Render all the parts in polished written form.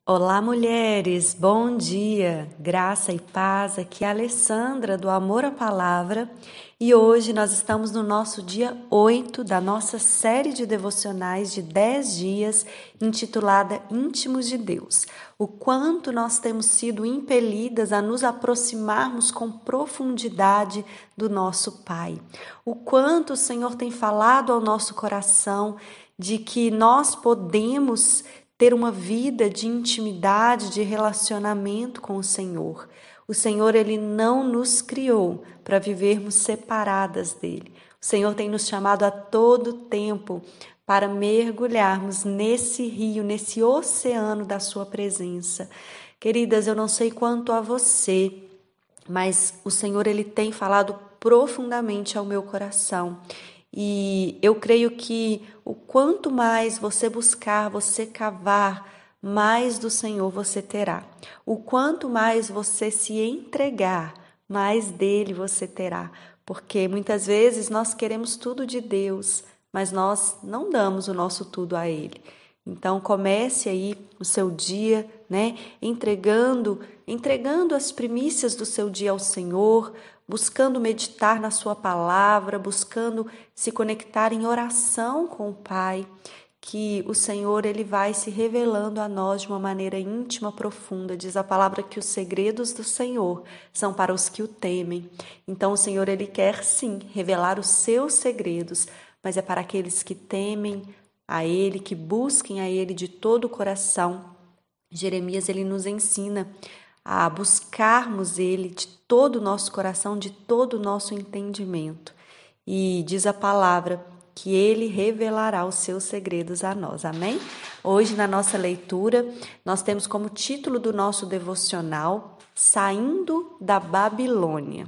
Olá, mulheres, bom dia, graça e paz. Aqui é a Alessandra do Amor à Palavra e hoje nós estamos no nosso dia 8 da nossa série de devocionais de 10 dias intitulada Íntimos de Deus. O quanto nós temos sido impelidas a nos aproximarmos com profundidade do nosso Pai. O quanto o Senhor tem falado ao nosso coração de que nós podemos ter uma vida de intimidade, de relacionamento com o Senhor. O Senhor, Ele não nos criou para vivermos separadas dEle. O Senhor tem nos chamado a todo tempo para mergulharmos nesse rio, nesse oceano da Sua presença. Queridas, eu não sei quanto a você, mas o Senhor, Ele tem falado profundamente ao meu coração. E eu creio que o quanto mais você buscar, você cavar, mais do Senhor você terá. O quanto mais você se entregar, mais dele você terá. Porque muitas vezes nós queremos tudo de Deus, mas nós não damos o nosso tudo a Ele. Então comece aí o seu dia, né, entregando as primícias do seu dia ao Senhor, buscando meditar na sua palavra, buscando se conectar em oração com o Pai, que o Senhor ele vai se revelando a nós de uma maneira íntima, profunda. Diz a palavra que os segredos do Senhor são para os que o temem. Então o Senhor ele quer sim revelar os seus segredos, mas é para aqueles que temem a Ele, que busquem a Ele de todo o coração. Jeremias ele nos ensina a buscarmos Ele de todo o nosso coração, de todo o nosso entendimento. E diz a palavra que Ele revelará os seus segredos a nós. Amém? Hoje, na nossa leitura, nós temos como título do nosso devocional Saindo da Babilônia.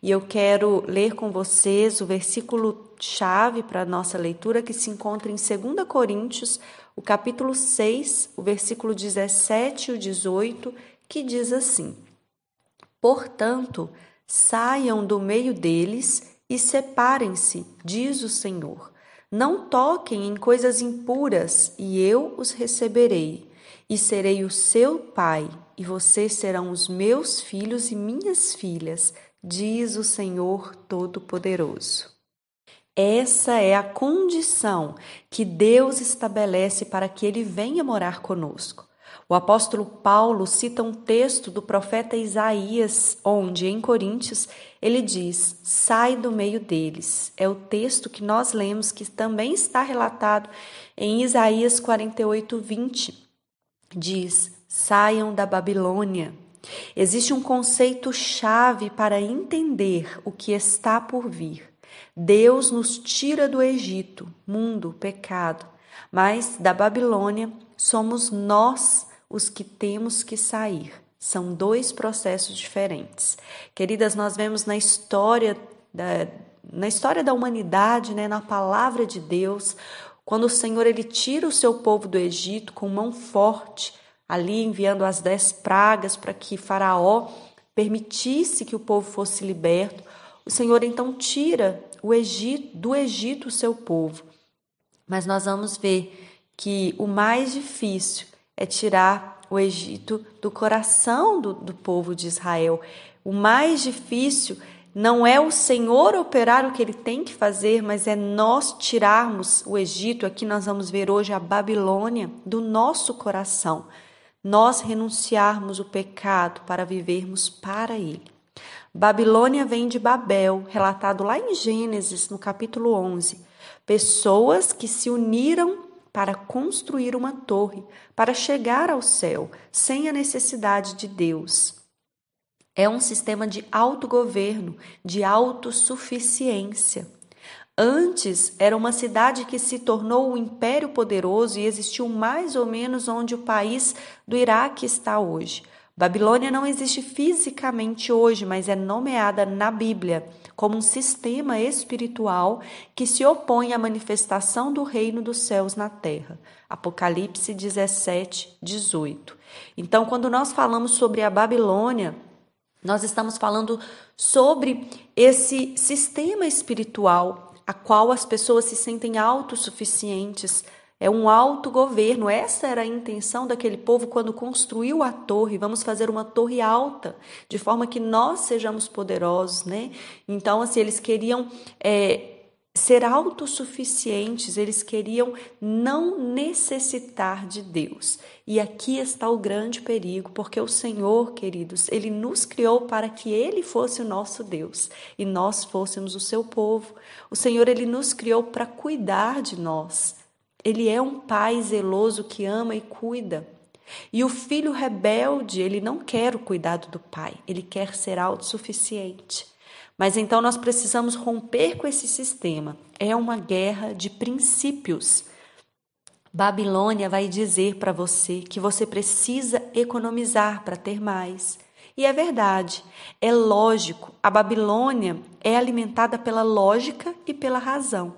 E eu quero ler com vocês o versículo-chave para a nossa leitura, que se encontra em 2 Coríntios, o capítulo 6, o versículo 17 e o 18, que diz assim: Portanto, saiam do meio deles e separem-se, diz o Senhor. Não toquem em coisas impuras, e eu os receberei. E serei o seu pai, e vocês serão os meus filhos e minhas filhas, diz o Senhor Todo-Poderoso. Essa é a condição que Deus estabelece para que Ele venha morar conosco. O apóstolo Paulo cita um texto do profeta Isaías, onde, em Coríntios, ele diz: sai do meio deles. É o texto que nós lemos, que também está relatado em Isaías 48, 20. Diz: saiam da Babilônia. Existe um conceito-chave para entender o que está por vir. Deus nos tira do Egito, mundo, pecado, mas da Babilônia somos nós os que temos que sair. São dois processos diferentes. Queridas, nós vemos na história da humanidade, né, na palavra de Deus, quando o Senhor ele tira o seu povo do Egito com mão forte, ali enviando as 10 pragas para que Faraó permitisse que o povo fosse liberto, o Senhor então tira do Egito o seu povo. Mas nós vamos ver que o mais difícil é tirar o Egito do coração do povo de Israel. O mais difícil não é o Senhor operar o que Ele tem que fazer, mas é nós tirarmos o Egito, aqui nós vamos ver hoje a Babilônia, do nosso coração. Nós renunciarmos o pecado para vivermos para Ele. Babilônia vem de Babel, relatado lá em Gênesis, no capítulo 11. Pessoas que se uniram para construir uma torre, para chegar ao céu, sem a necessidade de Deus. É um sistema de autogoverno, de autossuficiência. Antes, era uma cidade que se tornou um império poderoso e existiu mais ou menos onde o país do Iraque está hoje. Babilônia não existe fisicamente hoje, mas é nomeada na Bíblia como um sistema espiritual que se opõe à manifestação do reino dos céus na terra. Apocalipse 17, 18. Então, quando nós falamos sobre a Babilônia, nós estamos falando sobre esse sistema espiritual a qual as pessoas se sentem autossuficientes, É um autogoverno. Essa era a intenção daquele povo quando construiu a torre. Vamos fazer uma torre alta, de forma que nós sejamos poderosos, né? Então, assim, eles queriam ser autossuficientes, eles queriam não necessitar de Deus. E aqui está o grande perigo, porque o Senhor, queridos, Ele nos criou para que Ele fosse o nosso Deus e nós fôssemos o seu povo. O Senhor, Ele nos criou para cuidar de nós. Ele é um pai zeloso que ama e cuida. E o filho rebelde, ele não quer o cuidado do pai, ele quer ser autossuficiente. Mas então nós precisamos romper com esse sistema. É uma guerra de princípios. Babilônia vai dizer para você que você precisa economizar para ter mais. E é verdade, é lógico, a Babilônia é alimentada pela lógica e pela razão.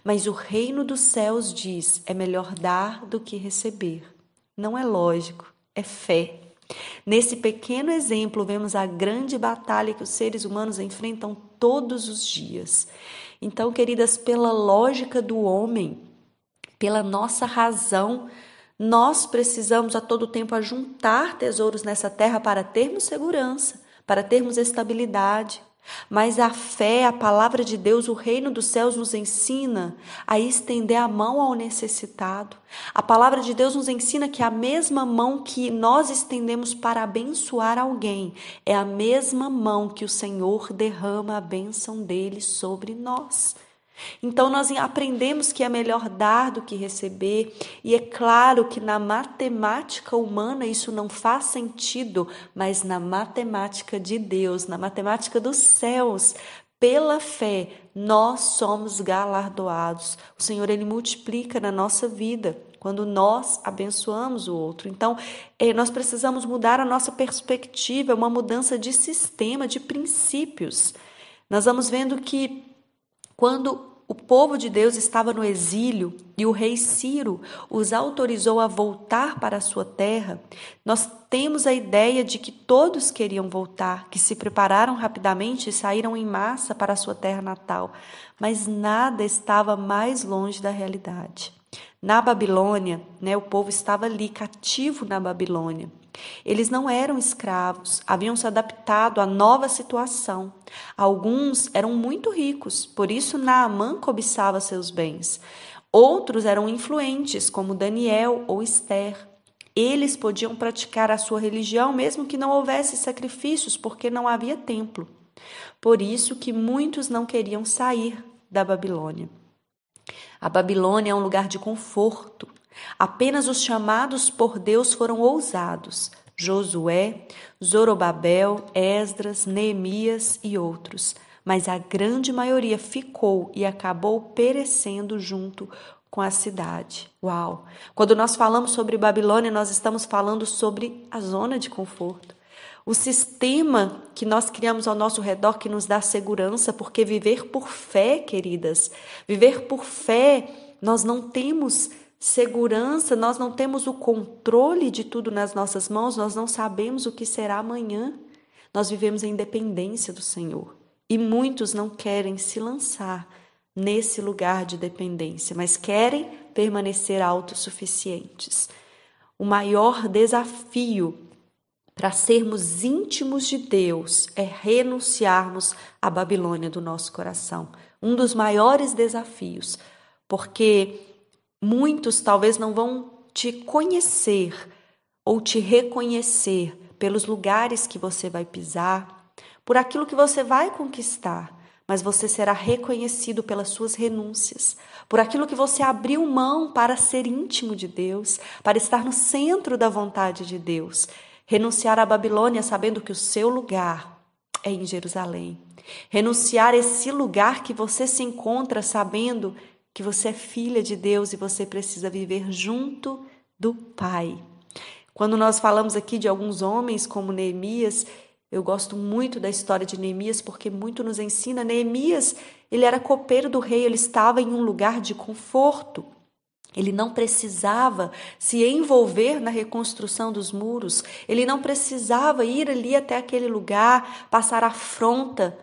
Mas o reino dos céus diz, é melhor dar do que receber. Não é lógico, é fé. Nesse pequeno exemplo, vemos a grande batalha que os seres humanos enfrentam todos os dias. Então, queridas, pela lógica do homem, pela nossa razão, nós precisamos a todo tempo ajuntar tesouros nessa terra para termos segurança, para termos estabilidade. Mas a fé, a palavra de Deus, o reino dos céus nos ensina a estender a mão ao necessitado. A palavra de Deus nos ensina que a mesma mão que nós estendemos para abençoar alguém é a mesma mão que o Senhor derrama a bênção dele sobre nós. Então nós aprendemos que é melhor dar do que receber, e é claro que na matemática humana isso não faz sentido, mas na matemática de Deus, na matemática dos céus, pela fé, nós somos galardoados. O Senhor, Ele multiplica na nossa vida quando nós abençoamos o outro. Então, nós precisamos mudar a nossa perspectiva, uma mudança de sistema, de princípios. Nós vamos vendo que quando o povo de Deus estava no exílio e o rei Ciro os autorizou a voltar para a sua terra, nós temos a ideia de que todos queriam voltar, que se prepararam rapidamente e saíram em massa para a sua terra natal, mas nada estava mais longe da realidade. Na Babilônia, o povo estava ali, cativo na Babilônia. Eles não eram escravos, haviam se adaptado à nova situação. Alguns eram muito ricos, por isso Naamã cobiçava seus bens. Outros eram influentes, como Daniel ou Esther. Eles podiam praticar a sua religião mesmo que não houvesse sacrifícios, porque não havia templo. Por isso que muitos não queriam sair da Babilônia. A Babilônia é um lugar de conforto. Apenas os chamados por Deus foram ousados: Josué, Zorobabel, Esdras, Neemias e outros. Mas a grande maioria ficou e acabou perecendo junto com a cidade. Uau! Quando nós falamos sobre Babilônia, nós estamos falando sobre a zona de conforto. O sistema que nós criamos ao nosso redor que nos dá segurança, porque viver por fé, queridas, viver por fé, nós não temos segurança, nós não temos o controle de tudo nas nossas mãos, nós não sabemos o que será amanhã. Nós vivemos em dependência do Senhor e muitos não querem se lançar nesse lugar de dependência, mas querem permanecer autossuficientes. O maior desafio para sermos íntimos de Deus é renunciarmos à Babilônia do nosso coração. Um dos maiores desafios, porque muitos talvez não vão te conhecer ou te reconhecer pelos lugares que você vai pisar, por aquilo que você vai conquistar, mas você será reconhecido pelas suas renúncias, por aquilo que você abriu mão para ser íntimo de Deus, para estar no centro da vontade de Deus. Renunciar à Babilônia sabendo que o seu lugar é em Jerusalém. Renunciar a esse lugar que você se encontra sabendo que você é filha de Deus e você precisa viver junto do Pai. Quando nós falamos aqui de alguns homens como Neemias, eu gosto muito da história de Neemias porque muito nos ensina. Neemias, ele era copeiro do rei, ele estava em um lugar de conforto. Ele não precisava se envolver na reconstrução dos muros, ele não precisava ir ali até aquele lugar, passar afronta,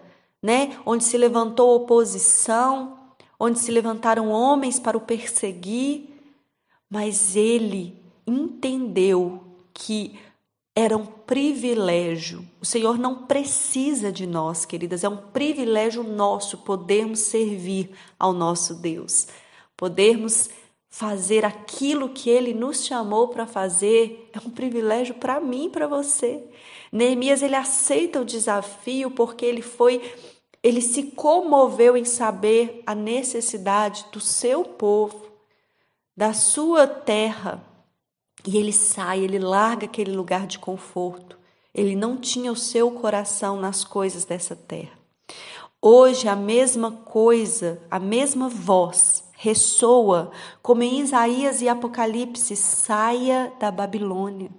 onde se levantou oposição, onde se levantaram homens para o perseguir. mas ele entendeu que era um privilégio. O Senhor não precisa de nós, queridas, é um privilégio nosso podermos servir ao nosso Deus, podermos fazer aquilo que Ele nos chamou para fazer, é um privilégio para mim e para você. Neemias, ele aceita o desafio porque ele se comoveu em saber a necessidade do seu povo, da sua terra. E ele sai, ele larga aquele lugar de conforto. Ele não tinha o seu coração nas coisas dessa terra. Hoje a mesma coisa, a mesma voz ressoa, como em Isaías e Apocalipse: saia da Babilônia.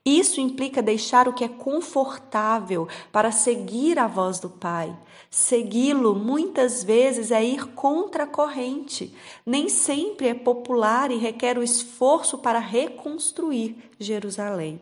Isso implica deixar o que é confortável para seguir a voz do Pai. Segui-lo muitas vezes é ir contra a corrente. Nem sempre é popular e requer o esforço para reconstruir Jerusalém.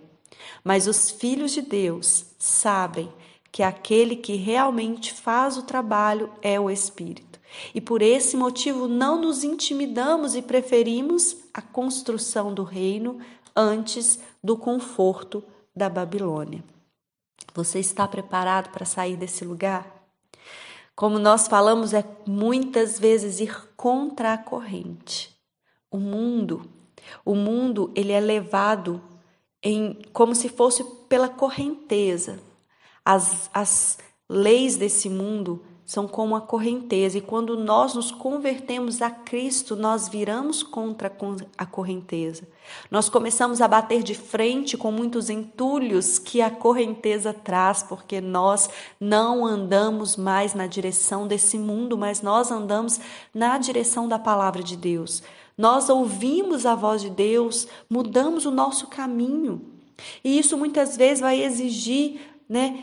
Mas os filhos de Deus sabem que aquele que realmente faz o trabalho é o Espírito. E por esse motivo não nos intimidamos e preferimos a construção do reino antes do conforto da Babilônia. Você está preparado para sair desse lugar? Como nós falamos, é muitas vezes ir contra a corrente. O mundo ele é levado como se fosse pela correnteza. As leis desse mundo são como a correnteza, e quando nós nos convertemos a Cristo, nós viramos contra a correnteza. Nós começamos a bater de frente com muitos entulhos que a correnteza traz, porque nós não andamos mais na direção desse mundo, mas nós andamos na direção da palavra de Deus. Nós ouvimos a voz de Deus, mudamos o nosso caminho. E isso muitas vezes vai exigir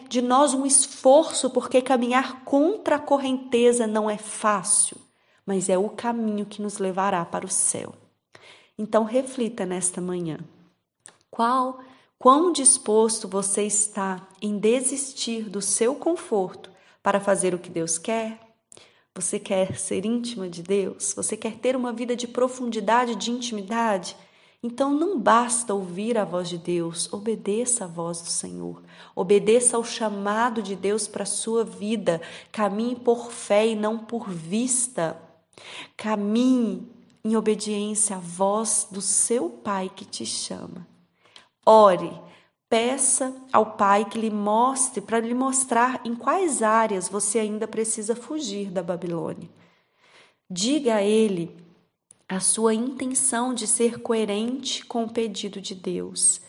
de nós um esforço, porque caminhar contra a correnteza não é fácil, mas é o caminho que nos levará para o céu. Então reflita nesta manhã. Quão disposto você está em desistir do seu conforto para fazer o que Deus quer? Você quer ser íntima de Deus? Você quer ter uma vida de profundidade, de intimidade? Então não basta ouvir a voz de Deus, obedeça a voz do Senhor, obedeça ao chamado de Deus para a sua vida, caminhe por fé e não por vista, caminhe em obediência à voz do seu Pai que te chama. Ore, peça ao Pai que lhe mostre, para lhe mostrar em quais áreas você ainda precisa fugir da Babilônia. Diga a Ele a sua intenção de ser coerente com o pedido de Deus.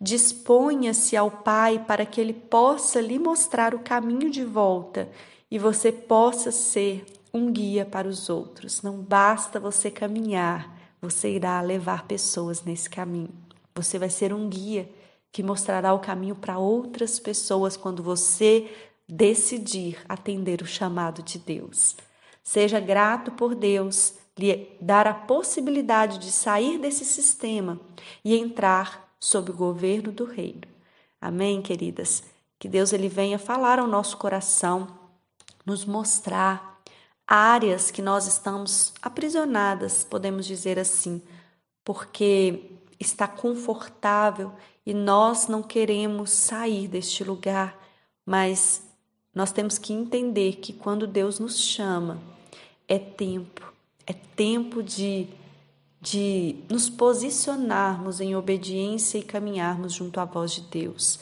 Disponha-se ao Pai para que Ele possa lhe mostrar o caminho de volta e você possa ser um guia para os outros. Não basta você caminhar, você irá levar pessoas nesse caminho. Você vai ser um guia que mostrará o caminho para outras pessoas quando você decidir atender o chamado de Deus. Seja grato por Deus lhe dar a possibilidade de sair desse sistema e entrar sob o governo do reino. Amém, queridas? Que Deus ele venha falar ao nosso coração, nos mostrar áreas que nós estamos aprisionadas, podemos dizer assim, porque está confortável e nós não queremos sair deste lugar, mas nós temos que entender que quando Deus nos chama, é tempo de nos posicionarmos em obediência e caminharmos junto à voz de Deus.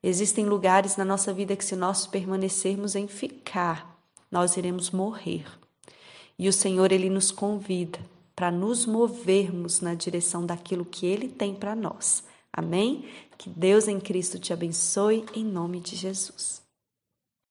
Existem lugares na nossa vida que, se nós permanecermos em ficar, nós iremos morrer. E o Senhor, Ele nos convida para nos movermos na direção daquilo que Ele tem para nós. Amém? Que Deus em Cristo te abençoe, em nome de Jesus.